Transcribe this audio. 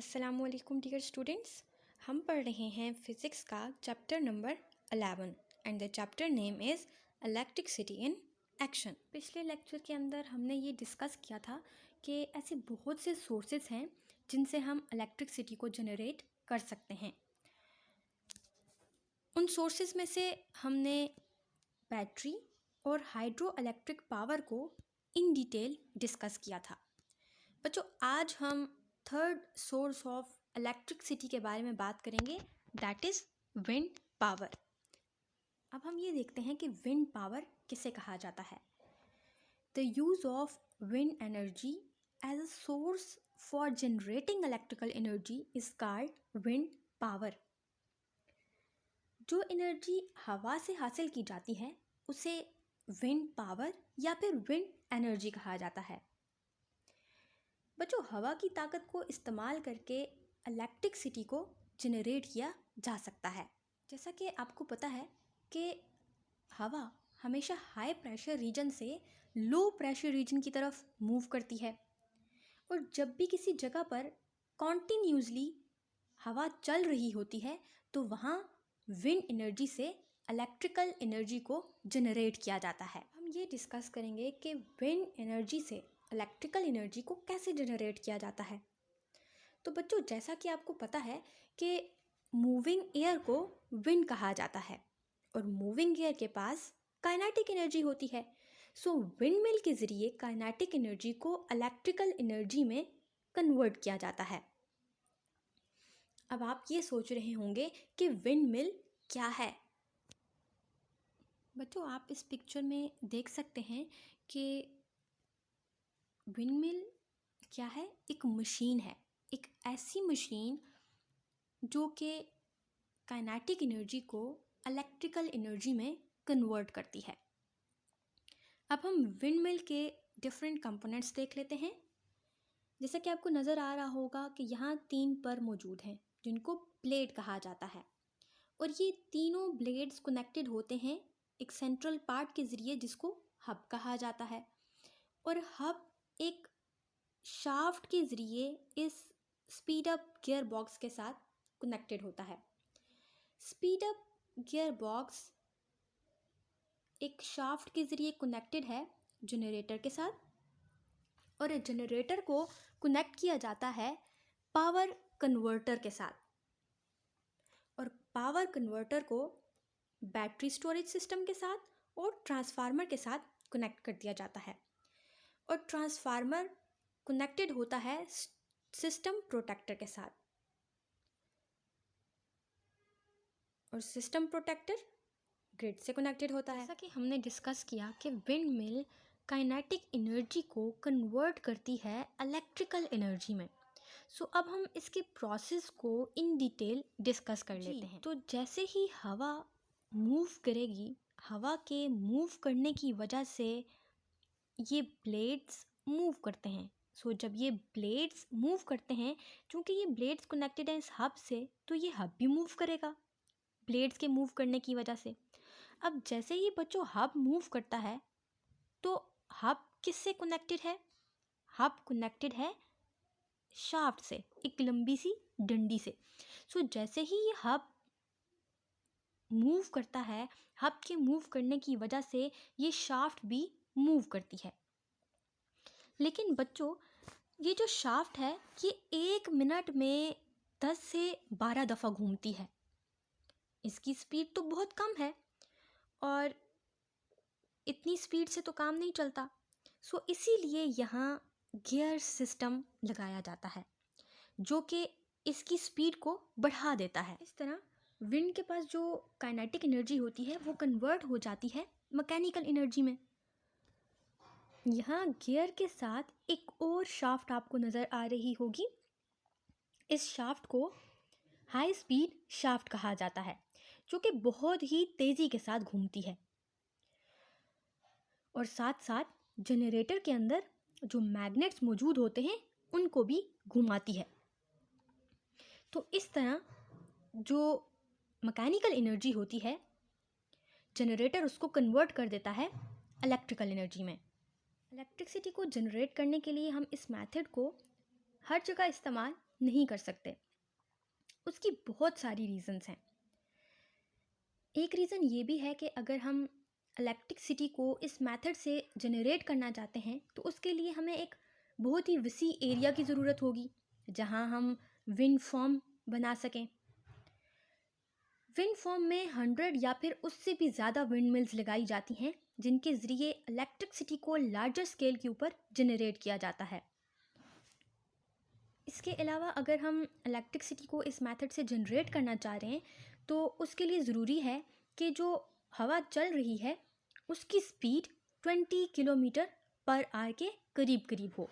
अस्सलामुअलैकुम dear students. हम पढ़ रहे हैं फिज़िक्स का chapter number 11 and the chapter name is electricity in action. पिछले लेक्चर के अंदर हमने ये डिस्कस किया था कि ऐसे बहुत से सोर्सेज हैं जिनसे हम इलेक्ट्रिसिटी को जनरेट कर सकते हैं। उन सोर्सेज में से हमने बैटरी और हाइड्रो इलेक्ट्रिक पावर को इन डिटेल डिस्कस किया था। बच्चों, आज हम थर्ड सोर्स ऑफ इलेक्ट्रिसिटी के बारे में बात करेंगे, दैट इज़ विंड पावर। अब हम ये देखते हैं कि विंड पावर किसे कहा जाता है। The use of wind energy as a source for generating electrical energy is called wind power. जो एनर्जी हवा से हासिल की जाती है उसे विंड पावर या फिर विंड एनर्जी कहा जाता है। बच्चों, हवा की ताकत को इस्तेमाल करके इलेक्ट्रिसिटी को जनरेट किया जा सकता है। जैसा कि आपको पता है कि हवा हमेशा हाई प्रेशर रीजन से लो प्रेशर रीजन की तरफ मूव करती है, और जब भी किसी जगह पर कॉन्टिन्यूसली हवा चल रही होती है तो वहाँ विंड एनर्जी से इलेक्ट्रिकल एनर्जी को जनरेट किया जाता है। हम ये डिस्कस करेंगे कि विंड एनर्जी से इलेक्ट्रिकल एनर्जी को कैसे जनरेट किया जाता है। तो बच्चों, जैसा कि आपको पता है कि मूविंग एयर को विंड कहा जाता है और मूविंग एयर के पास काइनेटिक एनर्जी होती है। सो विंड मिल के ज़रिए काइनेटिक एनर्जी को इलेक्ट्रिकल एनर्जी में कन्वर्ट किया जाता है। अब आप ये सोच रहे होंगे कि विंड मिल क्या है। बच्चों, आप इस पिक्चर में देख सकते हैं कि विंडमिल क्या है। एक मशीन है, एक ऐसी मशीन जो कि काइनेटिक एनर्जी को इलेक्ट्रिकल एनर्जी में कन्वर्ट करती है। अब हम विंडमिल के डिफरेंट कंपोनेंट्स देख लेते हैं। जैसा कि आपको नज़र आ रहा होगा कि यहाँ 3 पर मौजूद हैं जिनको ब्लेड कहा जाता है, और ये तीनों ब्लेड्स कनेक्टेड होते हैं एक सेंट्रल पार्ट के ज़रिए जिसको हब कहा जाता है, और हब एक शाफ्ट के ज़रिए इस स्पीड अप गियर बॉक्स के साथ कनेक्टेड होता है। स्पीड अप गियर बॉक्स एक शाफ्ट के ज़रिए कनेक्टेड है जनरेटर के साथ, और जनरेटर को कनेक्ट किया जाता है पावर कन्वर्टर के साथ, और पावर कन्वर्टर को बैटरी स्टोरेज सिस्टम के साथ और ट्रांसफार्मर के साथ कनेक्ट कर दिया जाता है, और ट्रांसफार्मर कनेक्टेड होता है सिस्टम प्रोटेक्टर के साथ, और सिस्टम प्रोटेक्टर ग्रिड से कनेक्टेड होता है। जैसा कि हमने डिस्कस किया कि विंड मिल काइनेटिक एनर्जी को कन्वर्ट करती है इलेक्ट्रिकल एनर्जी में। सो अब हम इसके प्रोसेस को इन डिटेल डिस्कस कर लेते हैं। तो जैसे ही हवा मूव करेगी, हवा के मूव करने की वजह से ये ब्लेड्स मूव करते हैं। सो जब ये ब्लेड्स मूव करते हैं, क्योंकि ये ब्लेड्स कनेक्टेड हैं इस हब से, तो ये हब भी मूव करेगा ब्लेड्स के मूव करने की वजह से। अब जैसे ही बच्चों हब मूव करता है तो हब किससे कनेक्टेड है? हब कनेक्टेड है शाफ्ट से, एक लंबी सी डंडी से। सो जैसे ही ये हब मूव करता है, हब के मूव करने की वजह से ये शाफ्ट भी मूव करती है। लेकिन बच्चों, ये जो शाफ्ट है ये 1 मिनट में 10 से 12 दफ़ा घूमती है। इसकी स्पीड तो बहुत कम है और इतनी स्पीड से तो काम नहीं चलता। सो इसीलिए यहाँ गियर सिस्टम लगाया जाता है जो कि इसकी स्पीड को बढ़ा देता है। इस तरह विंड के पास जो काइनेटिक एनर्जी होती है वो कन्वर्ट हो जाती है मैकेनिकल एनर्जी में। यहाँ गियर के साथ एक और शाफ्ट आपको नज़र आ रही होगी। इस शाफ्ट को हाई स्पीड शाफ्ट कहा जाता है जो कि बहुत ही तेज़ी के साथ घूमती है, और साथ साथ जनरेटर के अंदर जो मैग्नेट्स मौजूद होते हैं उनको भी घुमाती है। तो इस तरह जो मैकेनिकल एनर्जी होती है, जनरेटर उसको कन्वर्ट कर देता है इलेक्ट्रिकल एनर्जी में। इलेक्ट्रिसिटी को जनरेट करने के लिए हम इस मेथड को हर जगह इस्तेमाल नहीं कर सकते। उसकी बहुत सारी रीज़न्स हैं। एक रीज़न ये भी है कि अगर हम इलेक्ट्रिसिटी को इस मेथड से जनरेट करना चाहते हैं तो उसके लिए हमें एक बहुत ही विसी एरिया की ज़रूरत होगी जहां हम विंड फार्म बना सकें। विंड फार्म में 100 या फिर उससे भी ज़्यादा विंड मिल्स लगाई जाती हैं जिनके ज़रिए इलेक्ट्रिसिटी को लार्जर स्केल के ऊपर जनरेट किया जाता है। इसके अलावा अगर हम इलेक्ट्रिसिटी को इस मेथड से जनरेट करना चाह रहे हैं तो उसके लिए ज़रूरी है कि जो हवा चल रही है उसकी स्पीड 20 किलोमीटर पर आवर के करीब करीब हो।